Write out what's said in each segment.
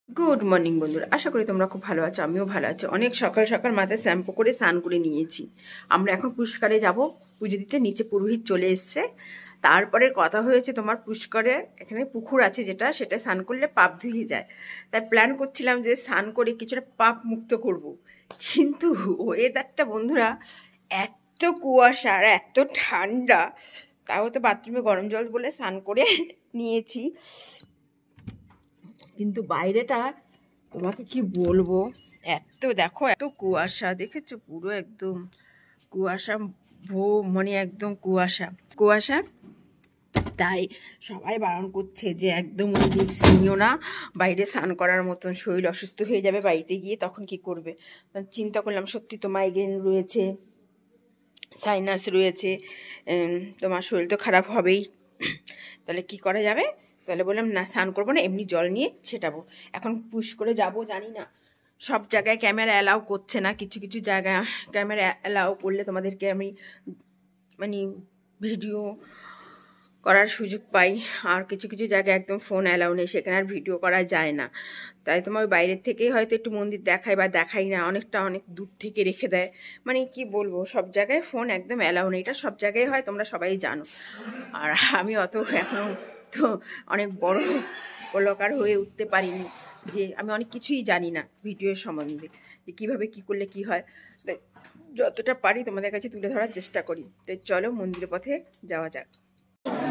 Good morning বন্ধুরা, আশা করি তোমরা খুব ভালো আছো। আমিও ভালো আছি। অনেক সকাল সকাল মাথায় শ্যাম্পু করে স্নান করে নিয়েছি। আমরা এখন পুষ্করে যাব পুজো দিতে। নিচে পুরোহিত চলে এসছে। তারপরে কথা হয়েছে তোমার পুষ্করে এখানে পুকুর আছে সেটা স্নান করলে পাপ ধুয়ে যায়। তাই প্ল্যান করছিলাম যে স্নান করে কিছুটা পাপ মুক্ত করব। কিন্তু ওয়েদারটা বন্ধুরা এত কুয়াশা আর এত ঠান্ডা, তাও তো বাথরুমে গরম জল বলে স্নান করে নিয়েছি। কিন্তু বাইরেটা তোমাকে কি বলবো, দেখো এত কুয়াশা, দেখেছো পুরো একদম কুয়াশা মানে একদম কুয়াশা কুয়াশা। তাই সবাই বারণ করছে যে একদম রিস্ক নিও না, বাইরে স্নান করার মতন, শরীর অসুস্থ হয়ে যাবে বাড়িতে গিয়ে, তখন কি করবে। চিন্তা করলাম সত্যি তো মাইগ্রেন রয়েছে, সাইনাস রয়েছে, তোমার শরীর তো খারাপ হবেই, তাহলে কি করা যাবে। তাহলে বললাম না, স্নান করবো না, এমনি জল নিয়ে ছেটাবো। এখন পুশ করে যাব, জানি না সব জায়গায় ক্যামেরা অ্যালাউ করছে না। কিছু কিছু জায়গায় ক্যামেরা অ্যালাউ করলে তোমাদেরকে আমি মানে ভিডিও করার সুযোগ পাই, আর কিছু কিছু জায়গায় একদম ফোন অ্যালাউ নেই, সেখানে আর ভিডিও করা যায় না। তাই তোমার বাইরের থেকেই হয়তো একটু মন্দির দেখায় বা দেখাই না, অনেক দূর থেকে রেখে দেয়। মানে কি বলবো, সব জায়গায় ফোন একদম অ্যালাউ নেই, এটা সব জায়গায় হয়, তোমরা সবাই জানো। আর আমি অত এখনও তো অনেক বড় কলাকার হয়ে উঠতে পারিনি যে আমি অনেক কিছুই জানি না ভিডিওর সম্বন্ধে, যে কীভাবে কী করলে কি হয়। তাই যতটা পারি তোমাদের কাছে তুলে ধরার চেষ্টা করি। তাই চলো মন্দিরের পথে যাওয়া যাক।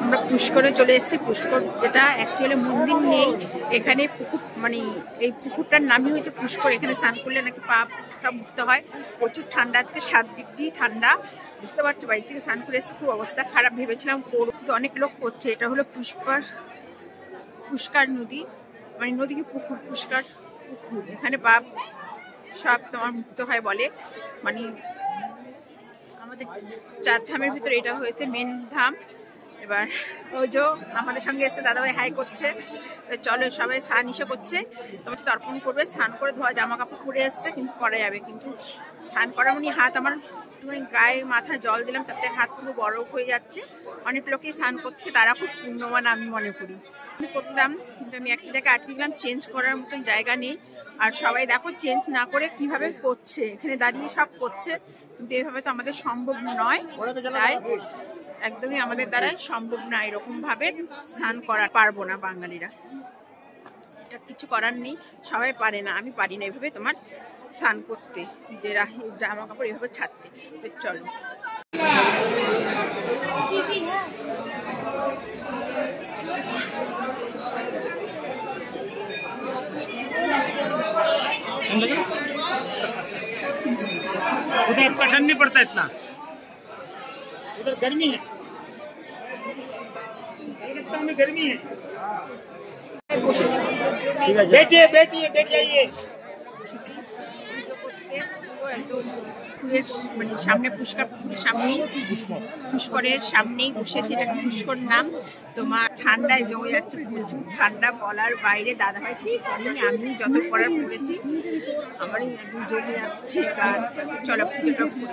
আমরা পুষ্করে চলে এসেছি। পুষ্কর যেটা অ্যাকচুয়ালি মন্দির নেই, এখানে পুকুর, মানে এই পুকুরটার নামই হয়েছে পুষ্কর। এখানে স্নান করলে নাকি পাপ সব মুক্ত হয়। প্রচুর ঠান্ডা, আজকে 7 ডিগ্রি ঠান্ডা, বুঝতে পারছো। বাড়ি থেকে স্নান করে এসেছি, খুব অবস্থা খারাপ। ভেবেছিলাম কিন্তু অনেক লোক করছে। এটা হলো পুষ্কর নদী, মানে নদীকে পুকুর, পুষ্কর পুকুর। এখানে পাপ সব তোমার মুক্ত হয় বলে। মানে আমাদের 4 ধামের ভিতরে এটা হয়েছে মেন ধাম। এবার ওই যে আমাদের সঙ্গে এসে দাদাভাই হাই করছে, চলো সবাই স্নান ইসে করছে, তোমার তর্পণ করবে। স্নান করে ধোয়া জামা কাপড় পরে এসছে, কিন্তু করা যাবে। কিন্তু স্নান করা মানে হাত আমার একটুখানি গায়ে মাথায় জল দিলাম, তাতে হাত পুরো বরফ হয়ে যাচ্ছে। অনেক লোকেই স্নান করছে, তারা খুব পুণ্যবান আমি মনে করি। আমি করতাম, কিন্তু আমি একটা জায়গায় আটকে গেলাম, চেঞ্জ করার মতন জায়গা নেই। আর সবাই দেখো চেঞ্জ না করে কিভাবে করছে, এখানে দাঁড়িয়ে সব করছে, কিন্তু এভাবে তো আমাদের সম্ভব নয়। তাই একদমই আমাদের দ্বারাই সম্ভব না এরকম ভাবে স্নান করা, পারবো না বাঙালিরা, এটা কিছু করার নেই। সবাই পারে না, আমি পারি না এভাবে তোমার স্নান করতে, যে জামা কাপড় এভাবে ছাড়তে। চলো उधर पसंद नहीं पड़ता इतना, उधर गर्मी है, गर्मी है। बैठिए बैठिए बैठ जाइए। মানে সামনে পুষ্করের সামনেই, পুষ্করের সামনেই বসেছি। এটা পুষ্কর নাম। তোমার ঠান্ডায় জমে যাচ্ছে, প্রচুর ঠান্ডা বলার বাইরে। দাদাভাই কিছু করেনি, আমি যত করার করেছি। আমারই একদম জমে যাচ্ছে গান। চলো পুজোটা করি।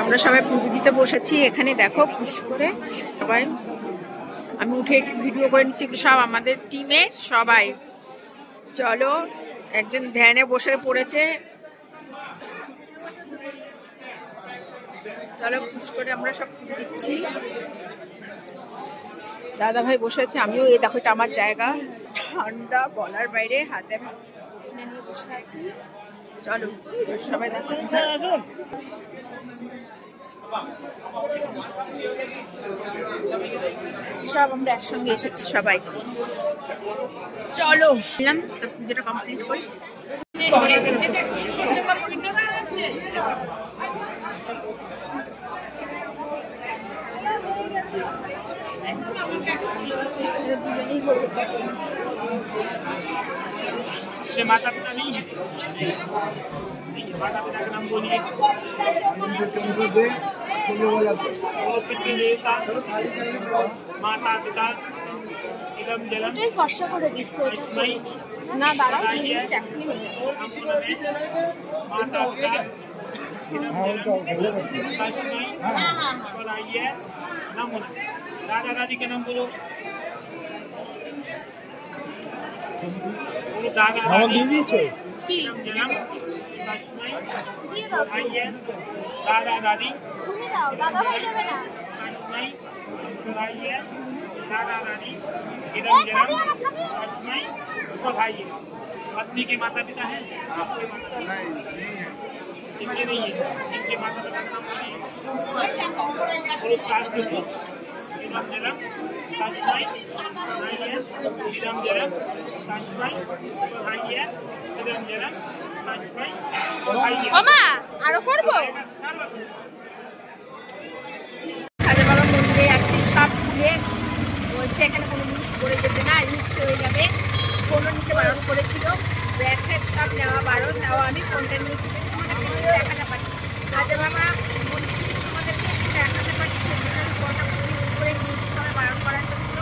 আমরা সবাই পুজো দিতে বসেছি। এখানে দেখো পুষ্করে সবাই, আমি উঠে ভিডিও করে নিচ্ছি, সব আমাদের টিমের সবাই। চলো, একজন ধ্যানে বসে পড়েছে। চলো পুষ্করে আমরা সব পুজো দিচ্ছি। দাদা ভাই বসে আছে, আমিও এই দেখো, এটা আমার জায়গা। ঠান্ডা বলার বাইরে, হাতে আমি দক্ষিণে নিয়ে বসে আছি। চলো সবাই দেখো, সব আমরা একসঙ্গে এসেছি সবাই। চলো এলাম, পুজোটা কমপ্লিট করি। माता पिता नहीं है, माता पिता का नाम बोलिए। पितृदेवता, माता पिता, इदम जलम ना दादा माता पिता नमो। दादा दादी के नाम बोलो। নবল দিয়ে দিয়েছো কি দাদা দাদি তুমি দাও, দাদা ভাই যাবে না। दादा दादी इधम जन्म अस्मै बधाई। पत्नी के माता पिता हैं? इनके नहीं है, इनके माता पिता का नाम नहीं है। इधम जन्म अस्मै बधाई है। इधम जन्म अस्मै बधाई है। इधम जन्म अस्मै बधाई है। মামা আরো করব। খাজা বাবা মন্দিরে যাচ্ছি, সব খুলে বলছে এখানে কোনো জিনিস পড়ে যেতে না, রিক্স হয়ে যাবে। ফোনও নিতে বারণ করেছিল, ব্যাগ ফ্যাগ সব নেওয়া বারণ, তাও আমি ফোনটা নিয়ে চলে তোমাদেরকে দেখাতে পারি। খাজা বাবা মন্দিরে তোমাদেরকে দেখাতে পারি, সেজন্য ফোনটা ইউজ করে নিয়ে সবাই বারণ করার জন্য।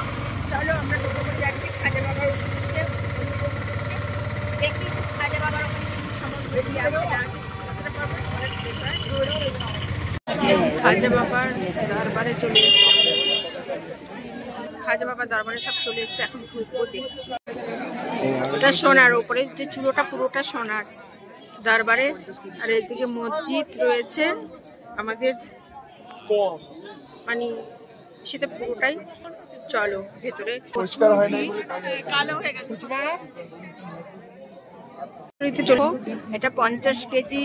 চলো আমরা টোটো করে যাচ্ছি খাজা বাবার উদ্দেশ্যে, দেখিস খাজা বাবার ওখানে সমস্ত বেরিয়ে আসে না খাজা বাবার দরবারে চলে এসেছে। খাজা বাবার দরবারে সব চলে এসেছে, এখন ঢুকবো দেখছি। এটা সোনার, উপরে যে চূড়োটা পুরোটা সোনার দরবারে। আর এদিকে মসজিদ রয়েছে আমাদের, মানে সেটা পুরোটাই। চলো ভেতরে, কালো হয়ে গেছে। এটা 50 কেজি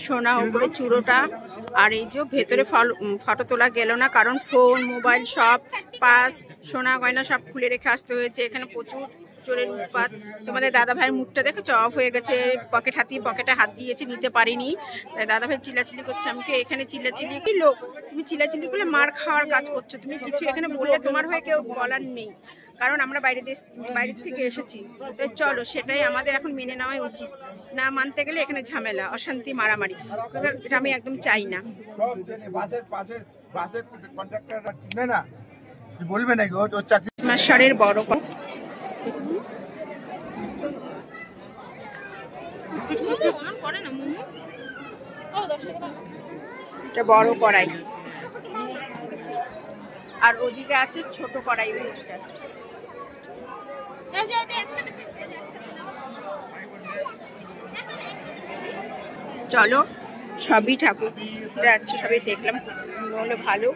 সোনা উপরে চূড়োটা। আর এই যে ভেতরে ফটো তোলা গেল না, কারণ ফোন মোবাইল সব পাস সোনা গয়না সব খুলে রেখে আসতে হয়েছে। এখানে প্রচুর চোরের উৎপাত। তোমাদের দাদা ভাইয়ের মুখটা দেখেছো, অফ হয়ে গেছে, পকেট হাতিয়ে পকেটে হাত দিয়েছে, নিতে পারিনি। দাদা ভাই চিল্লাচিল্লি করছে, আমাকে এখানে চিল্লাচিল্লি কি লোক, তুমি চিল্লাচিল্লি করলে মার খাওয়ার কাজ করছো, তুমি কিছু এখানে বললে তোমার হয়ে কেউ বলার নেই, কারণ আমরা বাইরের থেকে এসেছি। তো চলো, সেটাই আমাদের এখন মেনে নেওয়াই উচিত। না মানতে গেলে এখানে ঝামেলা, অশান্তি, মারামারি, এটা আমি একদম চাই না। মাসের বড় এটা বড় কড়াই, আর ওদিকে আছে ছোট কড়াই। চলো, সবই ঠাকুর যাচ্ছে, সবই দেখলাম, হলো ভালো।